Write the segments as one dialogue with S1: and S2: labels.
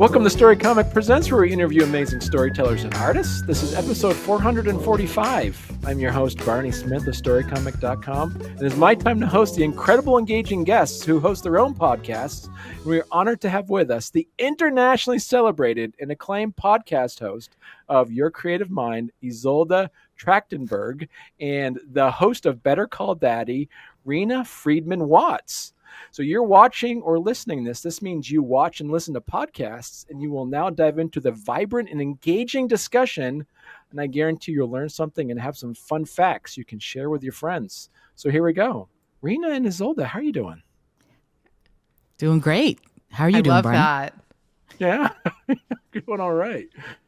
S1: Welcome to Storycomic Presents, where we interview amazing storytellers and artists. This is episode 445. I'm your host, Barney Smith of Storycomic.com, and it's my time to host the incredible, engaging guests who host their own podcasts. We are honored to have with us the internationally celebrated and acclaimed podcast host of Your Creative Mind, Izolda Trakhtenberg, and the host of Better Call Daddy, Reena Friedman Watts. So you're watching or listening this means you watch and listen to podcasts, and you will now dive into the vibrant and engaging discussion, and I guarantee you'll learn something and have some fun facts you can share with your friends. So here we go. Reena and Izolda, how are you doing?
S2: Doing great. How are you doing, Barney?
S3: I love that.
S1: Yeah, doing all right.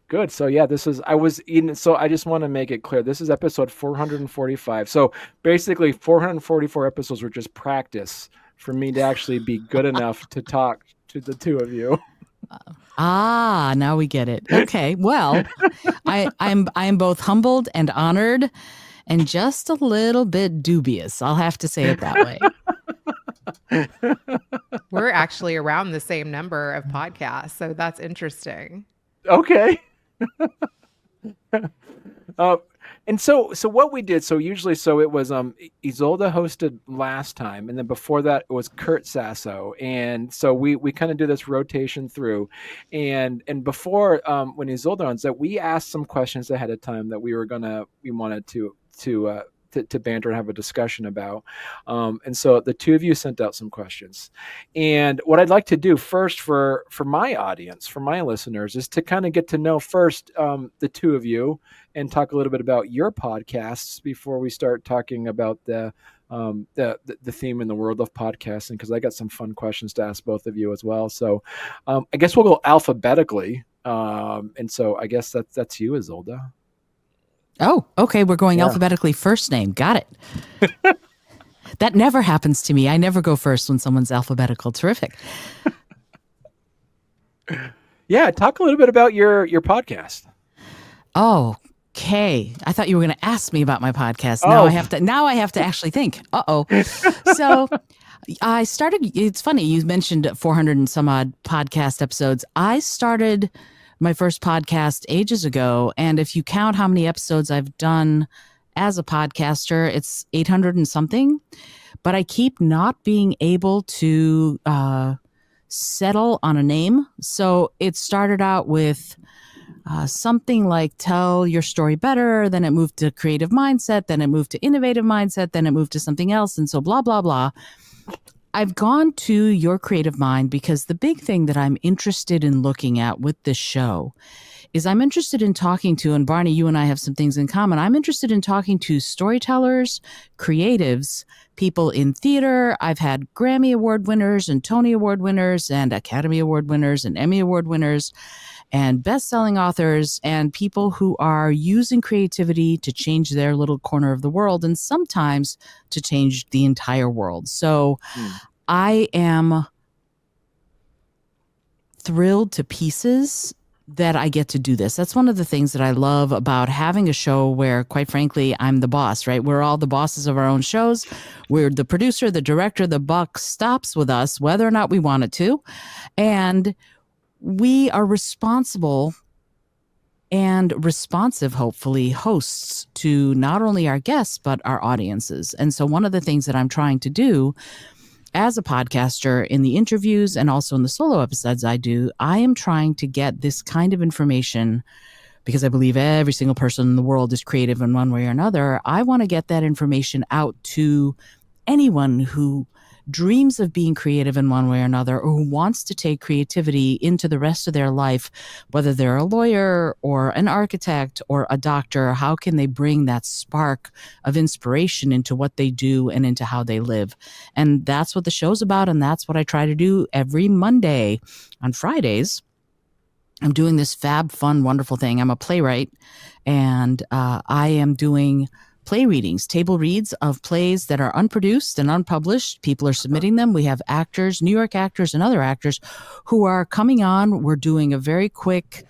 S1: Good. So yeah, so I just want to make it clear. This is episode 445. So basically 444 episodes were just practice for me to actually be good enough to talk to the two of you.
S2: Now we get it. Okay. Well, I'm both humbled and honored and just a little bit dubious. I'll have to say it that way.
S3: We're actually around the same number of podcasts, so that's interesting.
S1: Okay. And so what we did, so it was Izolda hosted last time, and then before that it was Kurt Sasso, and so we kind of do this rotation through, and before when Izolda owns that, we asked some questions ahead of time that we wanted to banter and have a discussion about, and so the two of you sent out some questions, and what I'd like to do first for my audience, for my listeners, is to kind of get to know first the two of you and talk a little bit about your podcasts before we start talking about the theme in the world of podcasting, because I got some fun questions to ask both of you as well. So I guess we'll go alphabetically, and so I guess that's you, Izolda.
S2: Oh, okay. We're going alphabetically first name. Got it. That never happens to me. I never go first when someone's alphabetical. Terrific.
S1: Yeah. Talk a little bit about your podcast.
S2: Okay. I thought you were going to ask me about my podcast. Now I have to actually think. So I started, it's funny. You mentioned 400 and some odd podcast episodes. I started my first podcast ages ago, and if you count how many episodes I've done as a podcaster, it's 800 and something, but I keep not being able to settle on a name. So it started out with something like Tell Your Story Better, then it moved to Creative Mindset, then it moved to Innovative Mindset, then it moved to something else, and so blah, blah, blah. I've gone to Your Creative Mind because the big thing that I'm interested in looking at with this show is I'm interested in talking to, and Barney, you and I have some things in common. I'm interested in talking to storytellers, creatives, people in theater. I've had Grammy Award winners and Tony Award winners and Academy Award winners and Emmy Award winners and best-selling authors and people who are using creativity to change their little corner of the world and sometimes to change the entire world. So I am thrilled to pieces that I get to do this. That's one of the things that I love about having a show where, quite frankly, I'm the boss, right? We're all the bosses of our own shows. We're the producer, the director, the buck stops with us, whether or not we want it to. And we are responsible and responsive, hopefully, hosts to not only our guests, but our audiences. And so one of the things that I'm trying to do as a podcaster in the interviews and also in the solo episodes I do, I am trying to get this kind of information because I believe every single person in the world is creative in one way or another. I want to get that information out to anyone who dreams of being creative in one way or another, or who wants to take creativity into the rest of their life, whether they're a lawyer or an architect or a doctor. How can they bring that spark of inspiration into what they do and into how they live? And that's what the show's about, and that's what I try to do every Monday. On Fridays, I'm doing this fab, fun, wonderful thing. I'm a playwright, and I am doing play readings, table reads of plays that are unproduced and unpublished. People are submitting them. We have actors, New York actors and other actors who are coming on. We're doing a very quick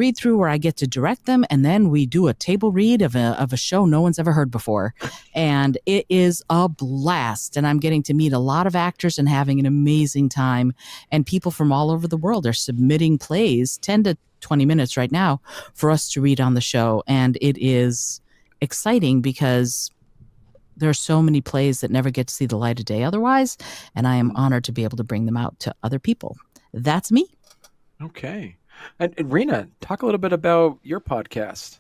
S2: read through where I get to direct them, and then we do a table read of a show no one's ever heard before. And it is a blast. And I'm getting to meet a lot of actors and having an amazing time. And people from all over the world are submitting plays, 10 to 20 minutes right now, for us to read on the show. And it is exciting because there are so many plays that never get to see the light of day otherwise, and I am honored to be able to bring them out to other people. That's me.
S1: Okay. And Reena, talk a little bit about your podcast.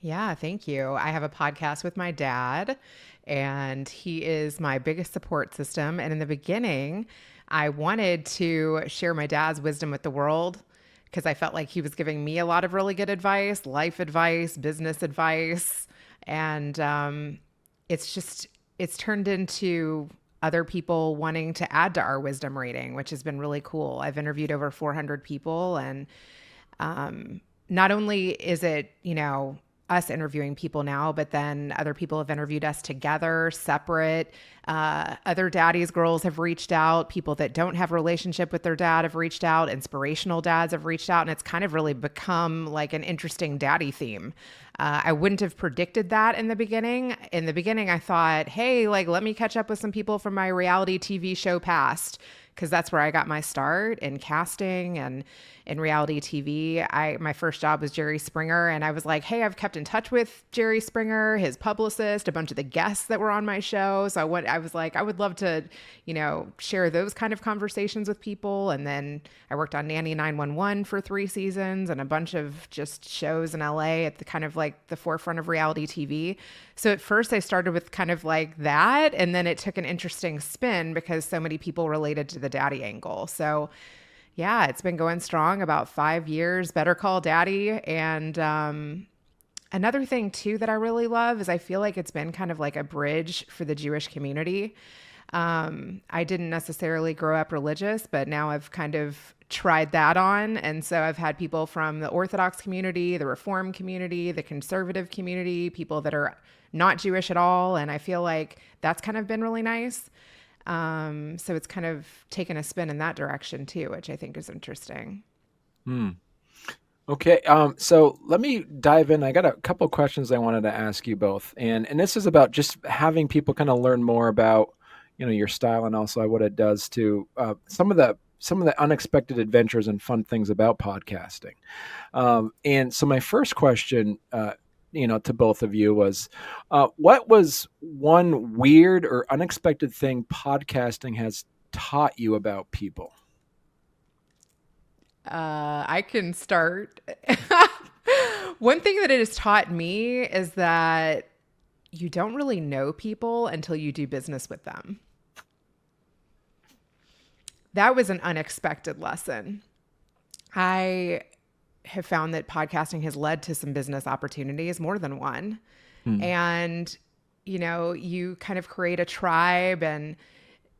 S3: Yeah, thank you. I have a podcast with my dad, and he is my biggest support system. And in the beginning, I wanted to share my dad's wisdom with the world because I felt like he was giving me a lot of really good advice, life advice, business advice. And it's turned into other people wanting to add to our wisdom rating, which has been really cool. I've interviewed over 400 people, and not only is it, us interviewing people now, but then other people have interviewed us together, separate. Other daddies, girls have reached out. People that don't have a relationship with their dad have reached out. Inspirational dads have reached out. And it's kind of really become like an interesting daddy theme. I wouldn't have predicted that in the beginning. In the beginning, I thought, hey, let me catch up with some people from my reality TV show past, because that's where I got my start in casting and in reality TV. My first job was Jerry Springer, and I was like, hey, I've kept in touch with Jerry Springer, his publicist, a bunch of the guests that were on my show. So I was like, I would love to, share those kind of conversations with people. And then I worked on Nanny 911 for 3 seasons and a bunch of just shows in LA at the kind of like the forefront of reality TV. So at first I started with kind of like that, and then it took an interesting spin because so many people related to the daddy angle. So yeah, it's been going strong about 5 years, Better Call Daddy. And another thing too that I really love is I feel like it's been kind of like a bridge for the Jewish community. I didn't necessarily grow up religious, but now I've kind of tried that on. And so I've had people from the Orthodox community, the Reform community, the conservative community, people that are not Jewish at all. And I feel like that's kind of been really nice. So it's kind of taken a spin in that direction too, which I think is interesting.
S1: Okay. So let me dive in. I got a couple of questions I wanted to ask you both. And this is about just having people kind of learn more about, your style, and also what it does to some of the unexpected adventures and fun things about podcasting. And so my first question, to both of you was, what was one weird or unexpected thing podcasting has taught you about people?
S3: I can start. One thing that it has taught me is that you don't really know people until you do business with them. That was an unexpected lesson. I have found that podcasting has led to some business opportunities, more than one. And, you kind of create a tribe and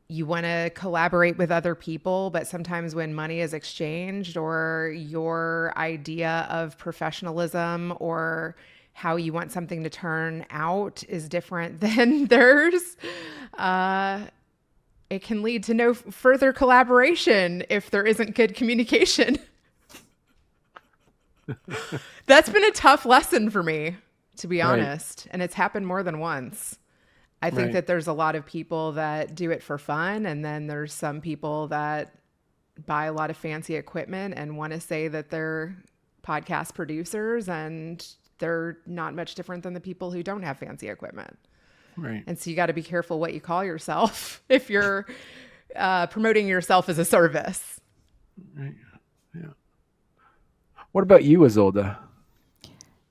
S3: you want to collaborate with other people, but sometimes when money is exchanged or your idea of professionalism or how you want something to turn out is different than theirs, it can lead to no further collaboration if there isn't good communication. That's been a tough lesson for me, to be honest. And it's happened more than once. I think that there's a lot of people that do it for fun. And then there's some people that buy a lot of fancy equipment and want to say that they're podcast producers, and they're not much different than the people who don't have fancy equipment.
S1: Right.
S3: And so you got to be careful what you call yourself if you're promoting yourself as a service.
S1: Right. Yeah. What about you, Izolda?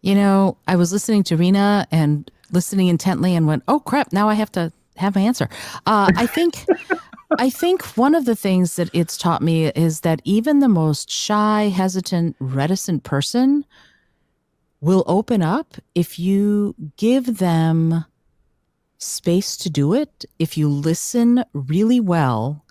S2: I was listening to Reena and listening intently and went, oh crap, now I have to have my answer. I think one of the things that it's taught me is that even the most shy, hesitant, reticent person will open up if you give them space to do it, if you listen really well,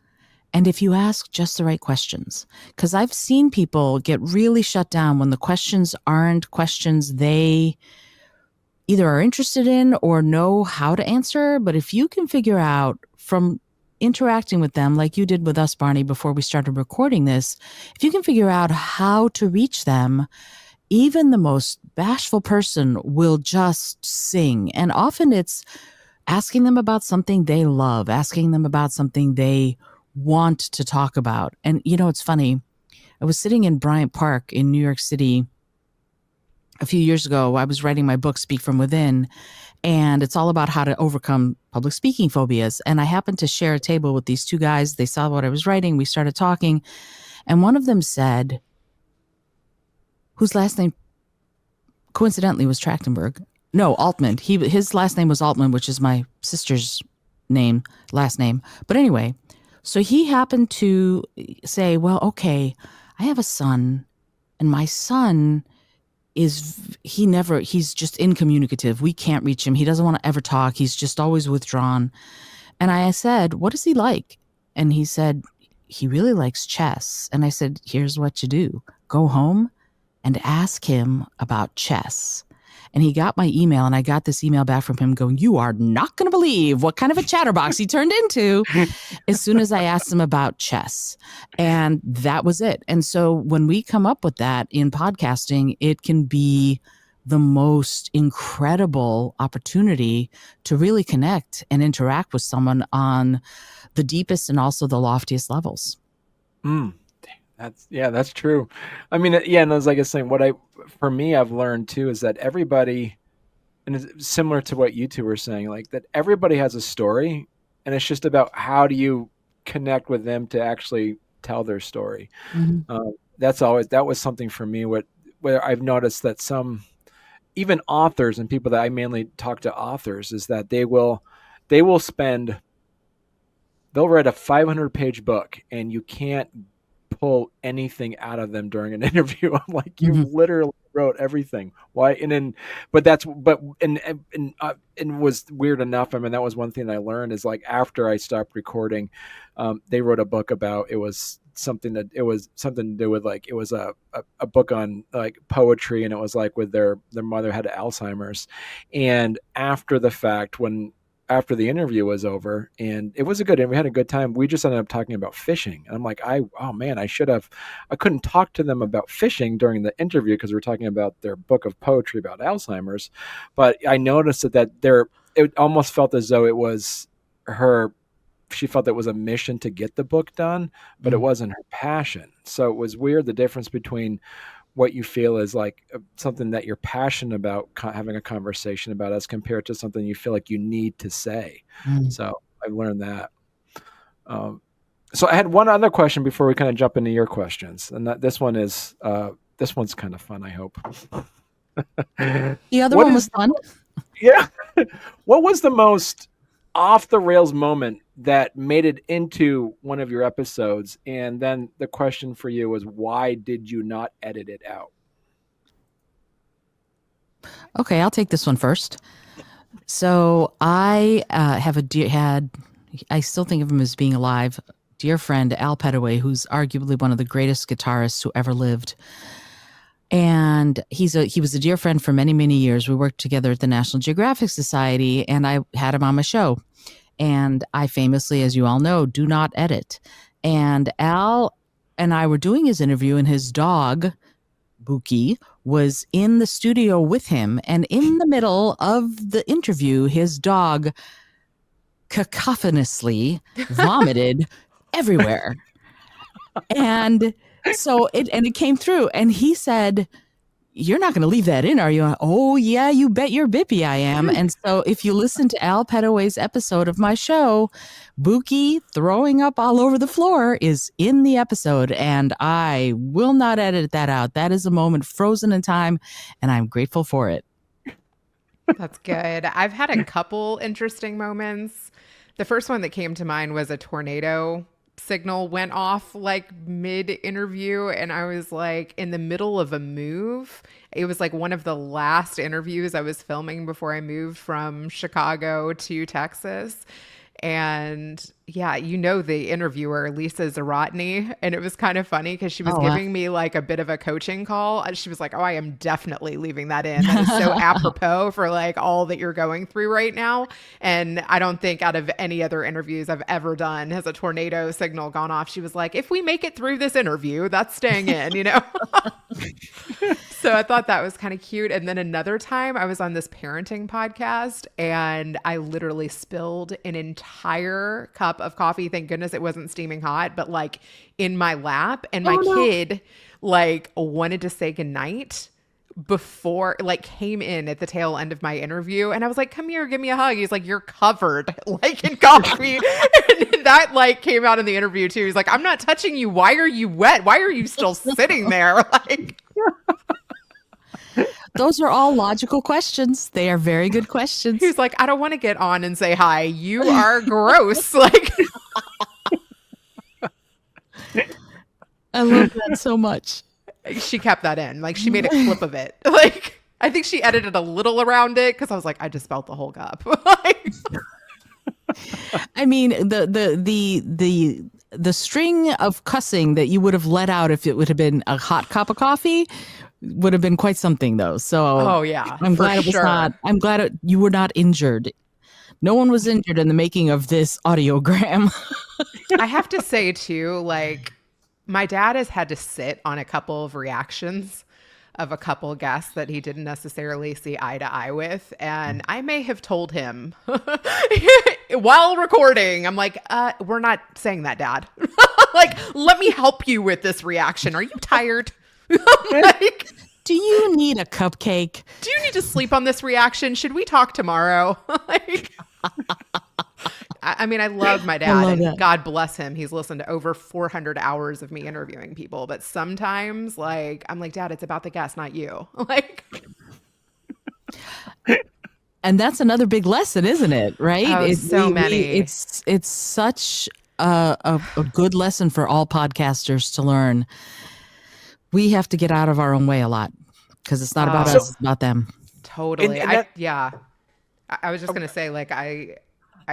S2: and if you ask just the right questions. Because I've seen people get really shut down when the questions aren't questions they either are interested in or know how to answer. But if you can figure out from interacting with them like you did with us, Barney, before we started recording this, if you can figure out how to reach them, even the most bashful person will just sing. And often it's asking them about something they love, asking them about something they want to talk about. And, it's funny. I was sitting in Bryant Park in New York City a few years ago. I was writing my book, Speak From Within, and it's all about how to overcome public speaking phobias. And I happened to share a table with these two guys. They saw what I was writing. We started talking. And one of them said, whose last name coincidentally was Trachtenberg. No, Altman. His last name was Altman, which is my sister's last name. But anyway, so he happened to say, well, okay, I have a son, and my son he's just incommunicative. We can't reach him. He doesn't want to ever talk. He's just always withdrawn. And I said, what is he like? And he said, he really likes chess. And I said, here's what you do. Go home and ask him about chess. And he got my email, and I got this email back from him going, you are not going to believe what kind of a chatterbox he turned into as soon as I asked him about chess. And that was it. And so when we come up with that in podcasting, it can be the most incredible opportunity to really connect and interact with someone on the deepest and also the loftiest levels.
S1: That's true. I mean, yeah, and as like I was saying, for me, I've learned too is that everybody, and it's similar to what you two were saying, like that everybody has a story, and it's just about how do you connect with them to actually tell their story.
S2: Mm-hmm.
S1: That was something for me where I've noticed that some, even authors and people that I mainly talk to authors, is that they'll write a 500-page book, and you can't pull anything out of them during an interview. I'm like, you literally wrote everything. Why? And was weird enough. I mean, that was one thing I learned is like after I stopped recording, they wrote a book about, it was something to do with like, it was a book on like poetry, and it was like with their mother had Alzheimer's. And after the fact, after the interview was over, and we had a good time, we just ended up talking about fishing. And I'm like, I couldn't talk to them about fishing during the interview because we're talking about their book of poetry about Alzheimer's. But I noticed that it almost felt as though it was she felt it was a mission to get the book done, but it wasn't her passion. So it was weird, the difference between what you feel is like something that you're passionate about having a conversation about as compared to something you feel like you need to say. So I've learned that. So I had one other question before we kind of jump into your questions. And this one's kind of fun, I hope.
S2: The other one was fun.
S1: Yeah. What was the most off the rails moment that made it into one of your episodes? And then the question for you was, why did you not edit it out?
S2: Okay, I'll take this one first. So I I still think of him as being alive, dear friend Al Petaway, who's arguably one of the greatest guitarists who ever lived. And he was a dear friend for many, many years. We worked together at the National Geographic Society, and I had him on my show. And I famously, as you all know, do not edit. And Al and I were doing his interview, and his dog, Buki, was in the studio with him. And in the middle of the interview, his dog cacophonously vomited everywhere. And so it came through, and he said, you're not going to leave that in, are you? Oh, yeah, you bet your bippy I am. And so if you listen to Al Petaway's episode of my show, Buki throwing up all over the floor is in the episode, and I will not edit that out. That is a moment frozen in time, and I'm grateful for it.
S3: That's good. I've had a couple interesting moments. The first one that came to mind was a tornado signal went off like mid-interview, and I was like in the middle of a move. It was like one of the last interviews I was filming before I moved from Chicago to Texas. And yeah, the interviewer, Lisa Zarotny. And it was kind of funny because she was
S2: Oh, wow.
S3: giving me like a bit of a coaching call. She was like, oh, I am definitely leaving that in. That is so apropos for like all that you're going through right now. And I don't think out of any other interviews I've ever done has a tornado signal gone off. She was like, if we make it through this interview, that's staying in, So I thought that was kind of cute. And then another time I was on this parenting podcast and I literally spilled an entire cup of coffee. Thank goodness it wasn't steaming hot, but like in my lap. And my kid like wanted to say goodnight before, like, came in at the tail end of my interview. And I was like, come here, give me a hug. He's like, you're covered like in coffee. And that like came out in the interview too. He's like, I'm not touching you. Why are you wet? Why are you still sitting there? Like,
S2: Those are all logical questions. They are very good questions.
S3: he's like, I don't want to get on and say hi. You are gross. Like,
S2: I love that so much.
S3: she kept that in. Like, she made a clip of it. Like, I think she edited a little around it because I was like, I just spelled the whole cup. Like,
S2: I mean, the string of cussing that you would have let out if it would have been a hot cup of coffee would have been quite something, though. So,
S3: oh yeah,
S2: I'm
S3: for
S2: glad it was
S3: sure.
S2: not. I'm glad you were not injured. No one was injured in the making of this audiogram.
S3: I have to say too, like, my dad has had to sit on a couple of reactions of a couple guests that he didn't necessarily see eye to eye with. And I may have told him while recording, I'm like, we're not saying that, Dad. Like, let me help you with this reaction. Are you tired? Like,
S2: Do you need a cupcake?
S3: do you need to sleep on this reaction? Should we talk tomorrow? Like, I mean, I love my dad,
S2: love
S3: and
S2: that.
S3: God bless him. He's listened to over 400 hours of me interviewing people. But sometimes, like, I'm like, Dad, it's about the guest, not you. Like,
S2: And that's another big lesson, isn't it? Right?
S3: Oh, so many.
S2: It's such a good lesson for all podcasters to learn. We have to get out of our own way a lot because it's not about us; it's about them.
S3: totally.
S1: And that-
S3: I was just gonna say, like, I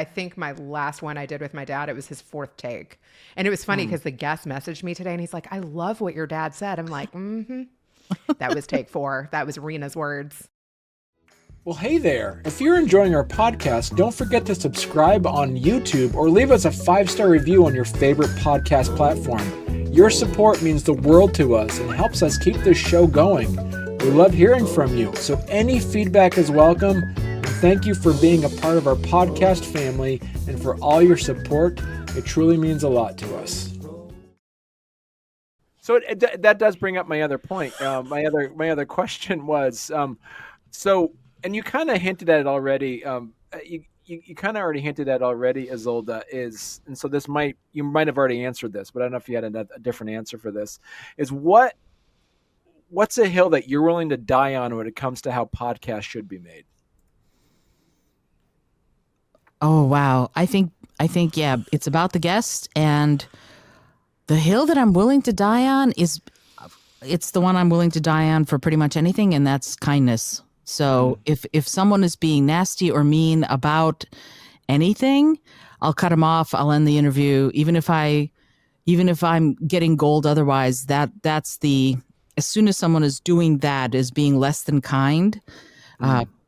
S3: think my last one I did with my dad, it was his fourth take, and it was funny because the guest messaged me today, and he's like, "I love what your dad said." I'm like, That was take 4. That was Reena's words.
S1: Well, hey there. If you're enjoying our podcast, don't forget to subscribe on YouTube or leave us a 5-star review on your favorite podcast platform. Your support means the world to us and helps us keep this show going. We love hearing from you, so any feedback is welcome. And thank you for being a part of our podcast family and for all your support. It truly means a lot to us. So that does bring up my other point. My other question was, so, and you kind of hinted at it already. You kind of already hinted at already, Izolda, and so you might have already answered this, but I don't know if you had a different answer for this. Is what's a hill that you're willing to die on when it comes to how podcasts should be made?
S2: Oh wow! I think yeah, it's about the guest, and the hill that I'm willing to die on it's the one I'm willing to die on for pretty much anything, and that's kindness. So if someone is being nasty or mean about anything, I'll cut them off. I'll end the interview, even if I'm getting gold. Otherwise, that's as soon as someone is doing that, is being less than kind.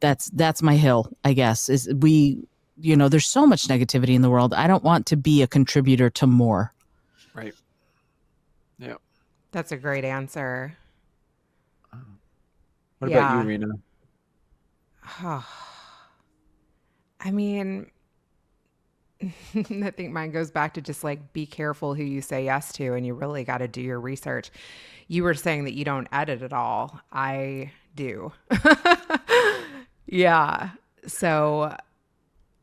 S2: That's my hill, I guess. There's so much negativity in the world. I don't want to be a contributor to more.
S1: Right. Yeah.
S3: That's a great answer.
S1: What about you, Reena?
S3: I mean, I think mine goes back to just like, be careful who you say yes to, and you really got to do your research. You were saying that you don't edit at all. I do. Yeah. So,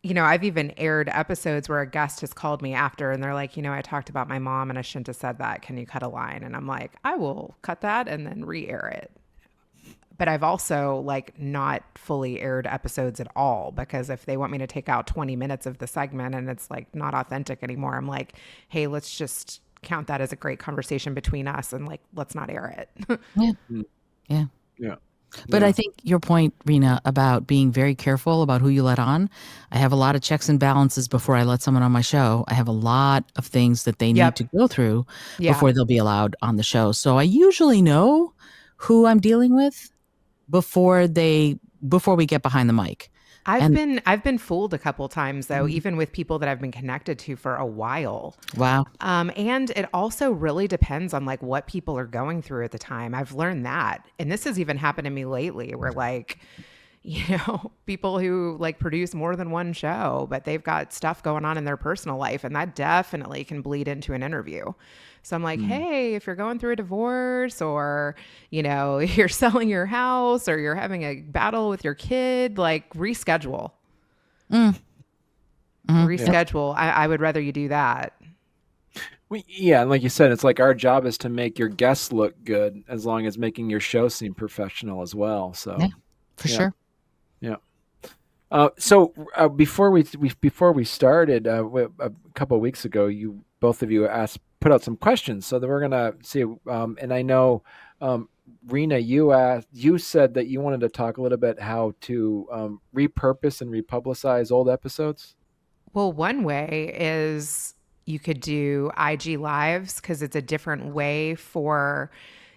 S3: I've even aired episodes where a guest has called me after and they're like, I talked about my mom and I shouldn't have said that. Can you cut a line? And I'm like, I will cut that and then re-air it. But I've also like not fully aired episodes at all, because if they want me to take out 20 minutes of the segment and it's like not authentic anymore, I'm like, hey, let's just count that as a great conversation between us and like, let's not air it.
S2: Yeah. Yeah.
S1: Yeah.
S2: But
S1: Yeah.
S2: I think your point, Reena, about being very careful about who you let on. I have a lot of checks and balances before I let someone on my show. I have a lot of things that they need
S3: Yep.
S2: to go through
S3: Yeah.
S2: before they'll be allowed on the show. So I usually know who I'm dealing with before we get behind the mic. And
S3: I've been fooled a couple times though, even with people that I've been connected to for a while.
S2: wow.
S3: And it also really depends on like what people are going through at the time. I've learned that. And this has even happened to me lately where like, people who like produce more than one show, but they've got stuff going on in their personal life, and that definitely can bleed into an interview. So I'm like, hey, if you're going through a divorce or, you're selling your house or you're having a battle with your kid, like reschedule. Reschedule. I would rather you do that.
S1: Yeah, and like you said, it's like our job is to make your guests look good as long as making your show seem professional as well. So,
S2: Yeah, for sure.
S1: Yeah. So before we started a couple of weeks ago, both of you put out some questions, so that we're gonna see. And I know, Reena, you said that you wanted to talk a little bit how to repurpose and republicize old episodes.
S3: Well, one way is you could do IG lives because it's a different way for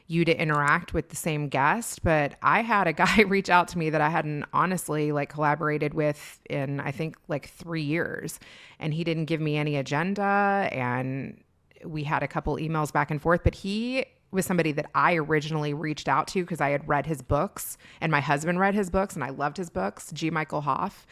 S3: you to interact with the same guest. But I had a guy reach out to me that I hadn't honestly like collaborated with in I think like 3 years, and he didn't give me any agenda, and we had a couple emails back and forth. But he was somebody that I originally reached out to because I had read his books, and my husband read his books, and I loved his books, G. Michael Hoff.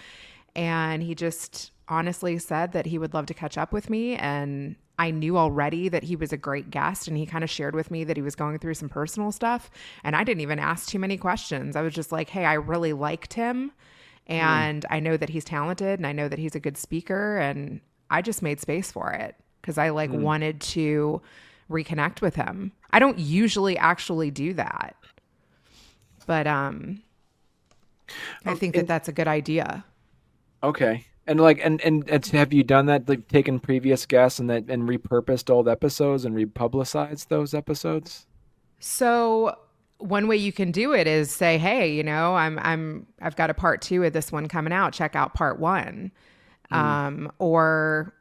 S3: And he just honestly said that he would love to catch up with me. And I knew already that he was a great guest. And he kind of shared with me that he was going through some personal stuff. And I didn't even ask too many questions. I was just like, hey, I really liked him. And I know that he's talented and I know that he's a good speaker. And I just made space for it because I like wanted to reconnect with him. I don't usually actually do that. But I think that that's a good idea.
S1: Okay. And have you done that? Like taken previous guests and repurposed old episodes and republicized those episodes?
S3: So one way you can do it is say, hey, I've got a part 2 of this one coming out. Check out part 1. Or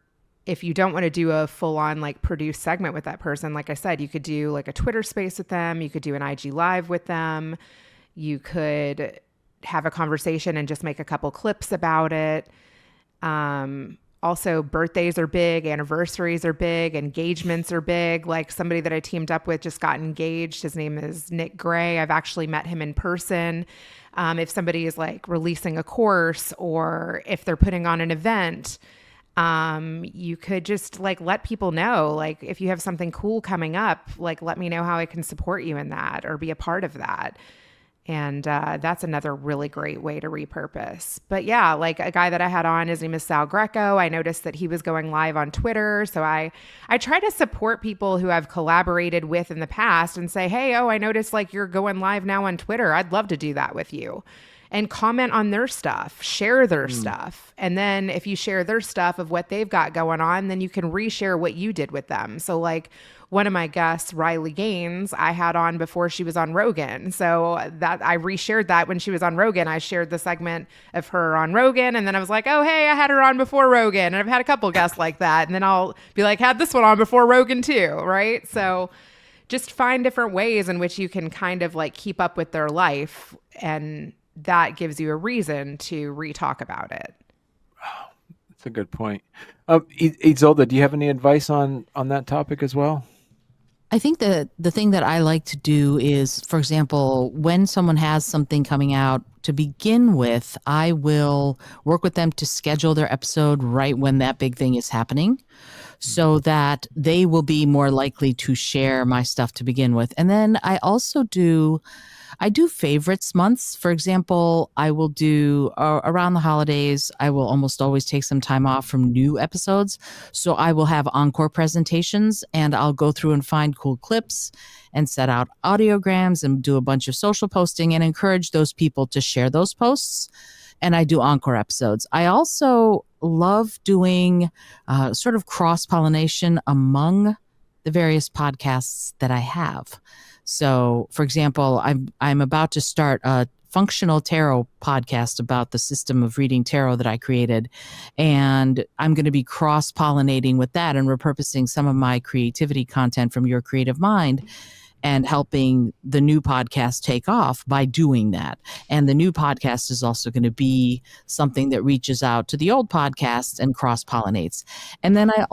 S3: if you don't want to do a full on like produced segment with that person, like I said, you could do like a Twitter space with them. You could do an IG live with them. You could have a conversation and just make a couple clips about it. Also, birthdays are big, anniversaries are big, engagements are big. Like somebody that I teamed up with just got engaged. His name is Nick Gray. I've actually met him in person. If somebody is like releasing a course or if they're putting on an event, you could just like let people know, like if you have something cool coming up, like let me know how I can support you in that or be a part of that. And that's another really great way to repurpose. But yeah, like a guy that I had on, his name is Sal Greco. I noticed that he was going live on Twitter. So I try to support people who I've collaborated with in the past and say, hey, I noticed like you're going live now on Twitter. I'd love to do that with you. And comment on their stuff, share their stuff. And then if you share their stuff of what they've got going on, then you can reshare what you did with them. So like one of my guests, Riley Gaines, I had on before she was on Rogan. So that I reshared that when she was on Rogan. I shared the segment of her on Rogan. And then I was like, oh, hey, I had her on before Rogan. And I've had a couple guests like that. And then I'll be like, had this one on before Rogan too, right? So just find different ways in which you can kind of like keep up with their life, and that gives you a reason to re-talk about it.
S1: That's a good point. Izolda, do you have any advice on that topic as well?
S2: I think the thing that I like to do is, for example, when someone has something coming out to begin with, I will work with them to schedule their episode right when that big thing is happening so that they will be more likely to share my stuff to begin with. And then I also do favorites months. For example, I will do around the holidays, I will almost always take some time off from new episodes. So I will have encore presentations and I'll go through and find cool clips and set out audiograms and do a bunch of social posting and encourage those people to share those posts. And I do encore episodes. I also love doing sort of cross-pollination among the various podcasts that I have. So, for example, I'm about to start a functional tarot podcast about the system of reading tarot that I created, and I'm going to be cross-pollinating with that and repurposing some of my creativity content from Your Creative Mind and helping the new podcast take off by doing that. And the new podcast is also going to be something that reaches out to the old podcast and cross pollinates. And then I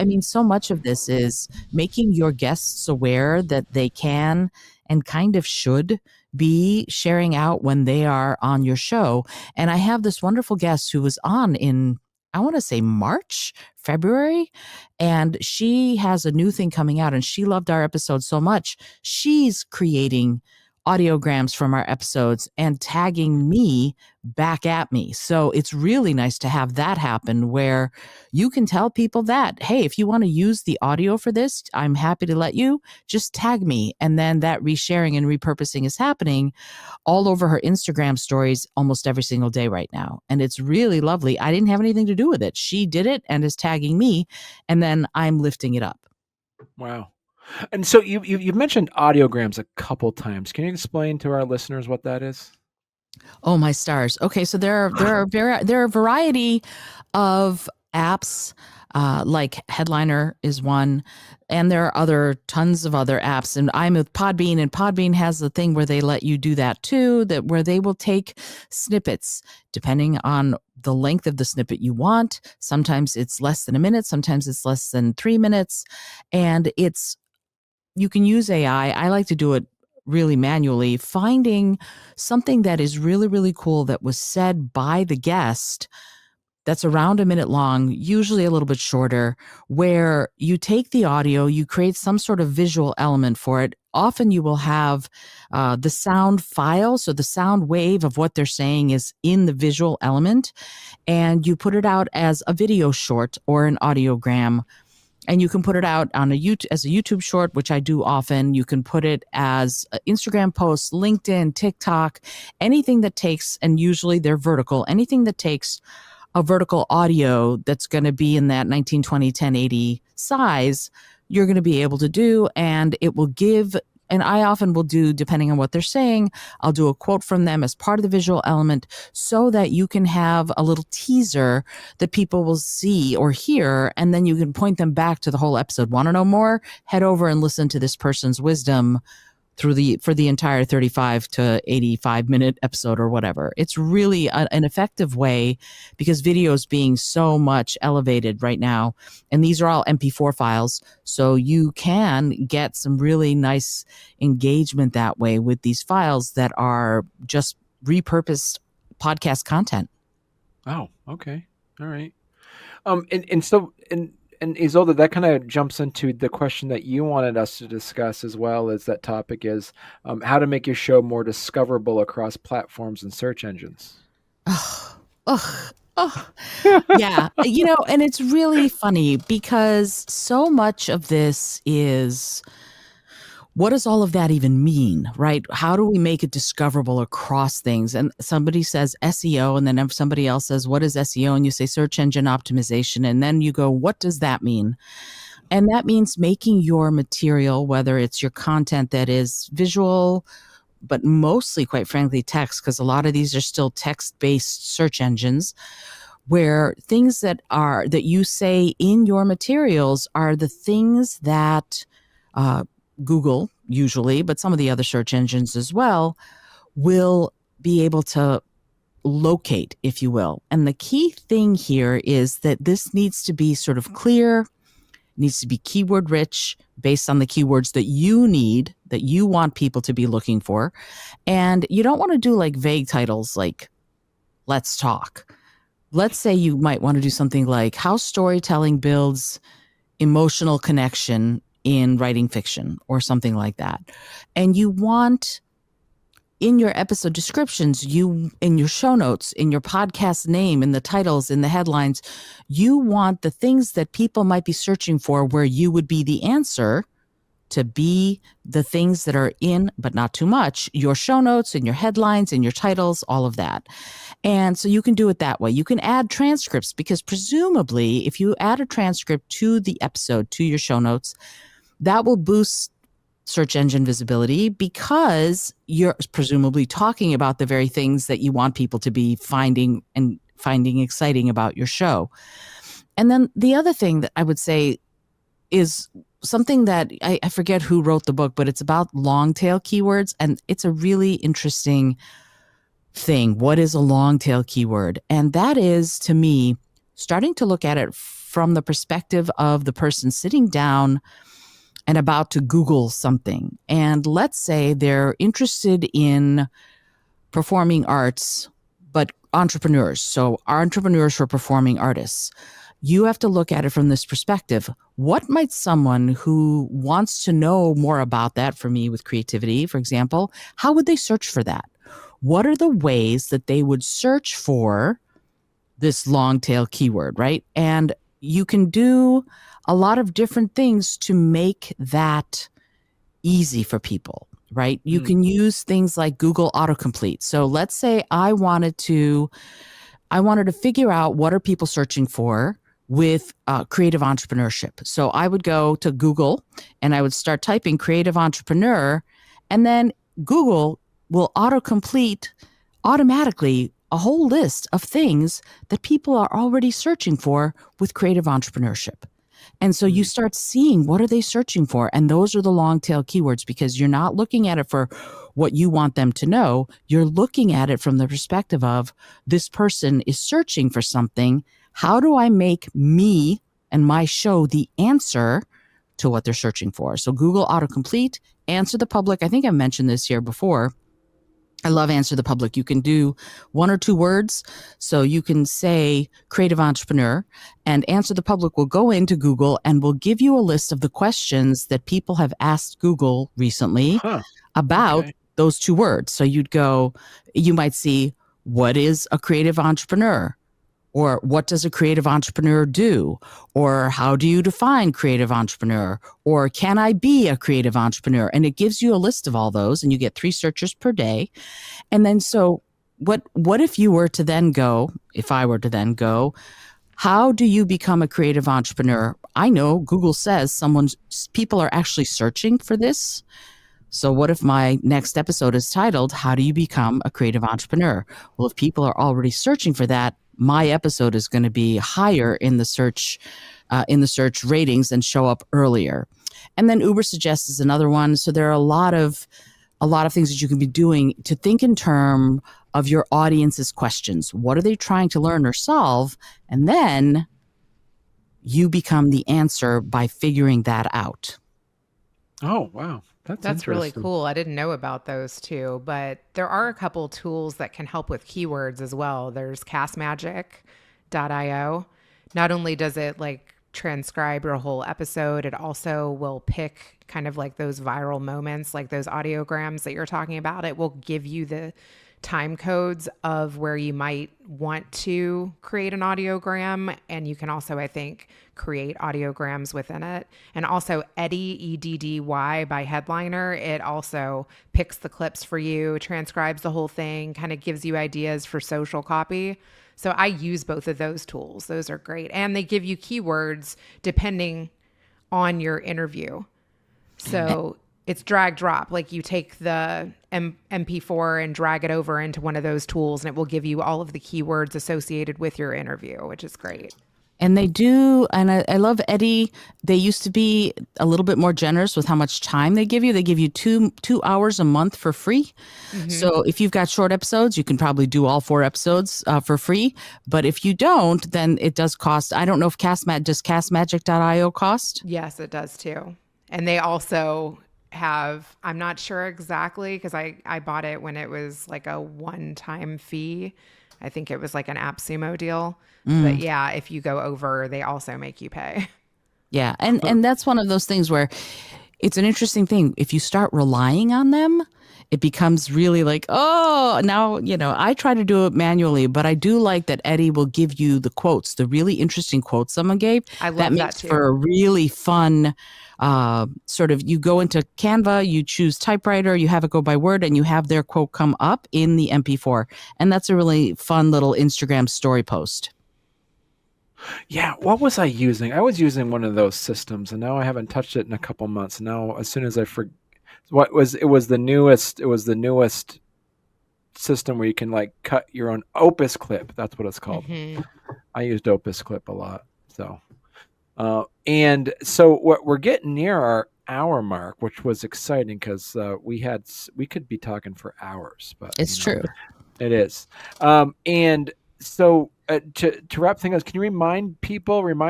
S2: mean, so much of this is making your guests aware that they can and kind of should be sharing out when they are on your show. And I have this wonderful guest who was on in, I want to say March, February, and she has a new thing coming out and she loved our episode so much. She's creating audiograms from our episodes and tagging me back at me. So it's really nice to have that happen where you can tell people that, hey, if you want to use the audio for this, I'm happy to let you. Just tag me. And then that resharing and repurposing is happening all over her Instagram stories almost every single day right now. And it's really lovely. I didn't have anything to do with it. She did it and is tagging me, and then I'm lifting it up.
S1: Wow. And so you've mentioned audiograms a couple times. Can you explain to our listeners what that is?
S2: Oh, my stars. Okay, so there are a variety of apps. Like Headliner is one, and there are tons of other apps. And I'm with Podbean, and Podbean has the thing where they let you do that too, where they will take snippets depending on the length of the snippet you want. Sometimes it's less than a minute, sometimes it's less than 3 minutes, and you can use AI. I like to do it really manually, finding something that is really, really cool that was said by the guest that's around a minute long, usually a little bit shorter, where you take the audio, you create some sort of visual element for it. Often you will have the sound file, so the sound wave of what they're saying is in the visual element, and you put it out as a video short or an audiogram. And you can put it out on as a YouTube short, which I do often. You can put it as Instagram posts, LinkedIn, TikTok, anything that takes, and usually they're vertical, anything that takes a vertical audio that's going to be in that 1920, 1080 size, you're going to be able to do, and it will give. And I often will do, depending on what they're saying, I'll do a quote from them as part of the visual element so that you can have a little teaser that people will see or hear, and then you can point them back to the whole episode. Want to know more? Head over and listen to this person's wisdom for the entire 35 to 85 minute episode or whatever. It's really an effective way because video is being so much elevated right now. And these are all MP4 files. So you can get some really nice engagement that way with these files that are just repurposed podcast content.
S1: Oh, okay. All right. And Izolda, that kind of jumps into the question that you wanted us to discuss as well as that topic is how to make your show more discoverable across platforms and search engines.
S2: Yeah. And it's really funny because so much of this is, what does all of that even mean, right? How do we make it discoverable across things? And somebody says SEO, and then somebody else says, what is SEO? And you say search engine optimization. And then you go, what does that mean? And that means making your material, whether it's your content that is visual, but mostly, quite frankly, text, because a lot of these are still text-based search engines, where things that you say in your materials are the things that Google usually, but some of the other search engines as well, will be able to locate, if you will. And the key thing here is that this needs to be sort of clear, needs to be keyword rich based on the keywords that you need, that you want people to be looking for. And you don't want to do like vague titles like let's talk. Let's say you might want to do something like how storytelling builds emotional connection in writing fiction or something like that. And you want in your episode descriptions, in your show notes, in your podcast name, in the titles, in the headlines, you want the things that people might be searching for where you would be the answer to be the things that are in, but not too much, your show notes and your headlines and your titles, all of that. And so you can do it that way. You can add transcripts because presumably if you add a transcript to the episode, to your show notes, that will boost search engine visibility because you're presumably talking about the very things that you want people to be finding exciting about your show. And then the other thing that I would say is something that I forget who wrote the book, but it's about long tail keywords. And it's a really interesting thing. What is a long tail keyword? And that is, to me, starting to look at it from the perspective of the person sitting down and about to Google something. And let's say they're interested in performing arts, but entrepreneurs. So entrepreneurs who are performing artists. You have to look at it from this perspective. What might someone who wants to know more about that, for me with creativity, for example, how would they search for that? What are the ways that they would search for this long tail keyword, right? And you can do a lot of different things to make that easy for people, right? You can use things like Google autocomplete. So let's say I wanted to figure out what are people searching for with creative entrepreneurship. So I would go to Google and I would start typing creative entrepreneur, and then Google will autocomplete automatically a whole list of things that people are already searching for with creative entrepreneurship. And so you start seeing what are they searching for? And those are the long tail keywords, because you're not looking at it for what you want them to know. You're looking at it from the perspective of this person is searching for something. How do I make me and my show the answer to what they're searching for? So Google autocomplete, answer the public. I think I mentioned this here before. I love answer the public. You can do 1 or 2 words. So you can say creative entrepreneur, and answer the public will go into Google and will give you a list of the questions that people have asked Google recently about those 2 words. So you might see, what is a creative entrepreneur? Or what does a creative entrepreneur do? Or how do you define creative entrepreneur? Or can I be a creative entrepreneur? And it gives you a list of all those, and you get 3 searches per day. And then so what if you were to then go, if I were to then go, how do you become a creative entrepreneur? I know Google says people are actually searching for this. So what if my next episode is titled, How Do You Become a Creative Entrepreneur? Well, if people are already searching for that, my episode is going to be higher in the search ratings and show up earlier. And then Uber Suggest is another one. So there are a lot of things that you can be doing to think in terms of your audience's questions. What are they trying to learn or solve? And then you become the answer by figuring that out.
S1: Oh, wow.
S3: That's really cool. I didn't know about those too, but there are a couple tools that can help with keywords as well. There's castmagic.io. Not only does it like transcribe your whole episode, it also will pick kind of like those viral moments, like those audiograms that you're talking about. It will give you the time codes of where you might want to create an audiogram. And you can also, I think, create audiograms within it. And also Eddy, EDDY by Headliner, it also picks the clips for you, transcribes the whole thing, kind of gives you ideas for social copy. So I use both of those tools. Those are great. And they give you keywords depending on your interview. So it's drag drop. Like you take the MP4 and drag it over into one of those tools, and it will give you all of the keywords associated with your interview, which is great.
S2: And they do, and I love Eddy. They used to be a little bit more generous with how much time they give you. They give you two hours a month for free. Mm-hmm. So if you've got short episodes, you can probably do all 4 episodes for free. But if you don't, then it does cost. I don't know if does castmagic.io cost?
S3: Yes, it does too. And they also have, I'm not sure exactly because I bought it when it was like a one-time fee. I think it was like an AppSumo deal. But yeah, if you go over, they also make you pay.
S2: Yeah. And that's one of those things where it's an interesting thing. If you start relying on them, it becomes really like, oh, now, I try to do it manually, but I do like that Eddy will give you the quotes, the really interesting quotes someone gave.
S3: I love that
S2: makes
S3: too.
S2: For a really fun sort of, you go into Canva, you choose typewriter, you have it go by word, and you have their quote come up in the MP4. And that's a really fun little Instagram story post.
S1: Yeah, what was I using? I was using one of those systems, and now I haven't touched it in a couple months. Now, as soon as I it was the newest system where you can like cut your own Opus Clip. That's what it's called.
S3: Mm-hmm.
S1: I used Opus Clip a lot. So, and so what we're getting near our hour mark, which was exciting because we could be talking for hours, but
S2: It's true.
S1: It is. And so to wrap things up, can you remind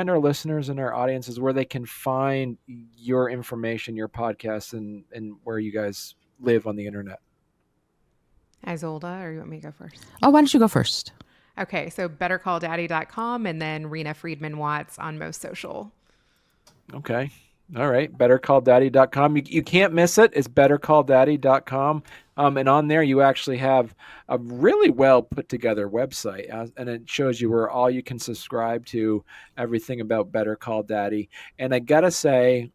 S1: our listeners and our audiences where they can find your information, your podcast, and where you guys live on the internet?
S3: Izolda, or you want me to go first?
S2: Oh, why don't you go first?
S3: Okay, so bettercalldaddy.com and then Reena Friedman Watts on most social.
S1: Okay. All right. Bettercalldaddy.com. You can't miss it. It's bettercalldaddy.com. And on there, you actually have a really well put together website. And it shows you where all you can subscribe to everything about Better Call Daddy. And I got to say,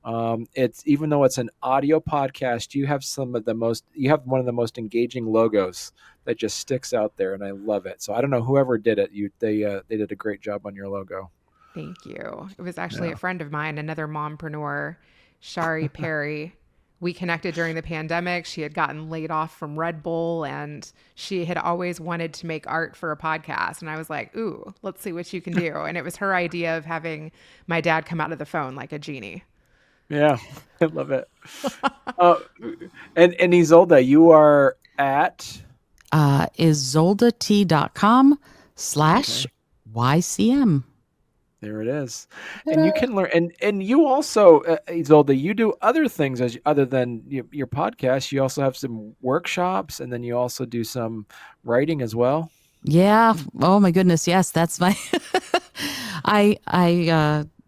S1: even though it's an audio podcast, you have one of the most engaging logos that just sticks out there. And I love it. So I don't know whoever did it. They did a great job on your logo.
S3: Thank you. It was actually a friend of mine, another mompreneur, Shari Perry. We connected during the pandemic. She had gotten laid off from Red Bull and she had always wanted to make art for a podcast. And I was like, ooh, let's see what you can do. And it was her idea of having my dad come out of the phone like a genie.
S1: Yeah, I love it. And Izolda, you are at
S2: izoldat.com/YCM.
S1: There it is. And you can learn, and you also, Izolda, you do other things other than your podcast. You also have some workshops, and then you also do some writing as well.
S2: Yeah. Oh my goodness. Yes, that's my.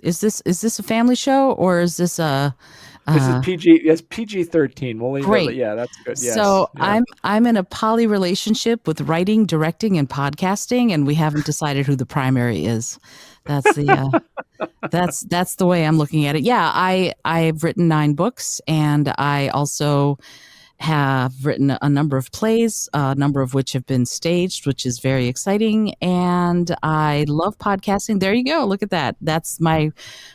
S2: Is this a family show or is this a?
S1: This is PG. Yes, PG-13. We'll leave
S2: great.
S1: it. Yeah, that's good. Yes.
S2: So
S1: yeah.
S2: I'm in a poly relationship with writing, directing, and podcasting, and we haven't decided who the primary is. That's the that's the way I'm looking at it. Yeah, I've written 9 books, and I also have written a number of plays, a number of which have been staged, which is very exciting. And I love podcasting. There you go. Look at that. That's my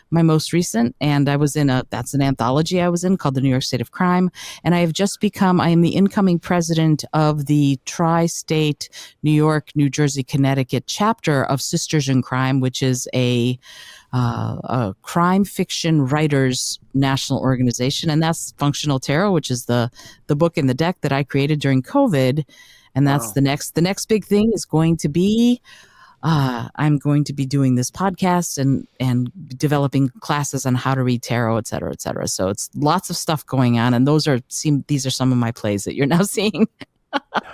S2: most recent. And that's an anthology I was in called The New York State of Crime. And I have just I am the incoming president of the tri-state New York, New Jersey, Connecticut chapter of Sisters in Crime, which is a crime fiction writers national organization, and that's Functional Tarot, which is the book in the deck that I created during COVID. And that's the next big thing is going to be I'm going to be doing this podcast and developing classes on how to read tarot, et cetera, et cetera. So it's lots of stuff going on, and these are some of my plays that you're now seeing.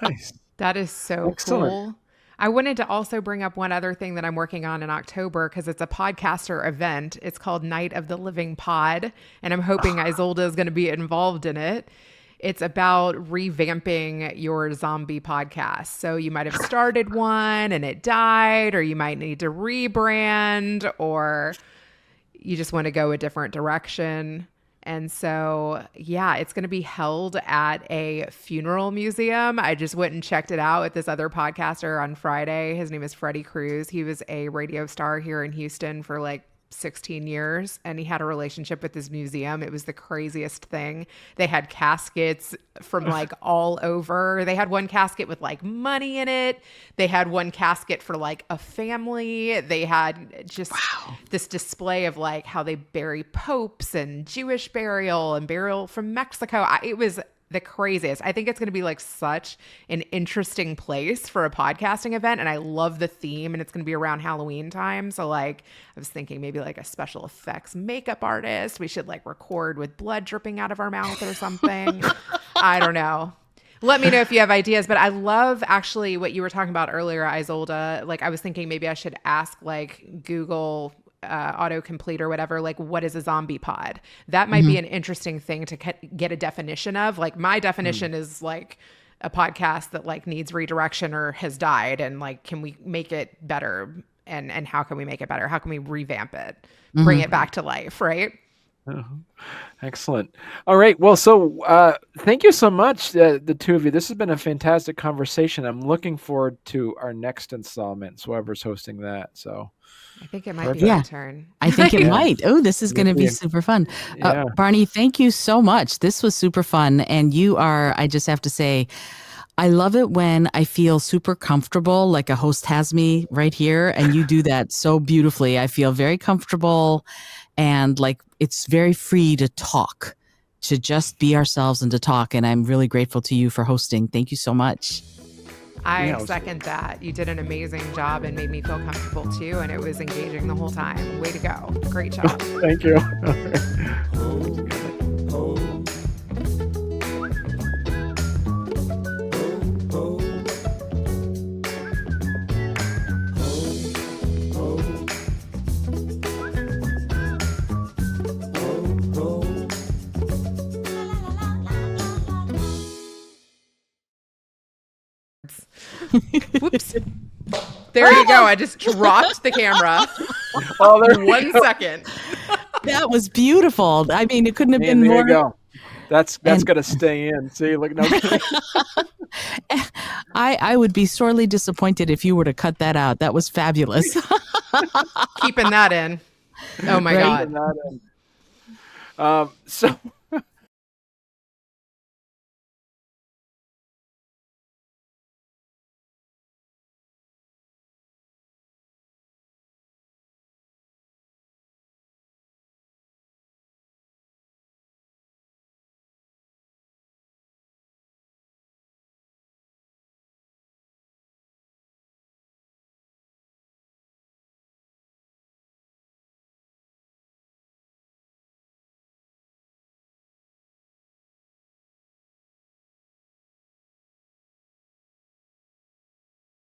S1: Nice.
S3: That is so cool. I wanted to also bring up one other thing that I'm working on in October because it's a podcaster event. It's called Night of the Living Pod, and I'm hoping Izolda is going to be involved in it. It's about revamping your zombie podcast. So you might have started one and it died, or you might need to rebrand, or you just want to go a different direction. And so, yeah, it's going to be held at a funeral museum. I just went and checked it out with this other podcaster on Friday. His name is Freddie Cruz. He was a radio star here in Houston for like 16 years, and he had a relationship with this museum. It was the craziest thing. They had caskets from like all over. They had one casket with like money in it. They had one casket for like a family. They had just this display of like how they bury popes and Jewish burial and burial from Mexico. It was the craziest. I think it's going to be like such an interesting place for a podcasting event. And I love the theme, and it's going to be around Halloween time. So like, I was thinking maybe like a special effects makeup artist. We should like record with blood dripping out of our mouth or something. I don't know. Let me know if you have ideas, but I love actually what you were talking about earlier, Izolda. Like I was thinking maybe I should ask like Google autocomplete or whatever, like what is a zombie pod? That might be an interesting thing to get a definition of. Like my definition is like a podcast that like needs redirection or has died, and like can we make it better, and how can we make it better? How can we revamp it, bring it back to life, right?
S1: Uh-huh. Excellent. All right. Well, so thank you so much, the two of you. This has been a fantastic conversation. I'm looking forward to our next installment, so whoever's hosting that. So
S3: I think it might be
S1: perfect.
S3: my
S2: Yeah.
S3: turn.
S2: I think it
S1: Yeah.
S2: might. Oh, this is going to be
S1: Maybe.
S2: super fun.
S1: Yeah.
S2: Barney, thank you so much. This was super fun. And you are, I just have to say, I love it when I feel super comfortable, like a host has me right here, and you do that so beautifully. I feel very comfortable and like it's very free to talk, to just be ourselves and to talk. And I'm really grateful to you for hosting. Thank you so much.
S3: I
S1: Yeah,
S3: second that. You did an amazing job and made me feel comfortable too. And it was engaging the whole time. Way to go. Great job.
S1: thank you.
S3: Whoops. There you go. I just dropped the camera.
S1: Oh, there you
S3: 1
S1: go.
S3: second.
S2: That was beautiful. I mean, it couldn't have
S1: Man,
S2: been
S1: there
S2: more.
S1: you go. That's
S2: And-
S1: gonna stay in. See, look, no kidding.
S2: I would be sorely disappointed if you were to cut that out. That was fabulous.
S3: Keeping that in. Oh my
S2: Right?
S3: God.
S1: So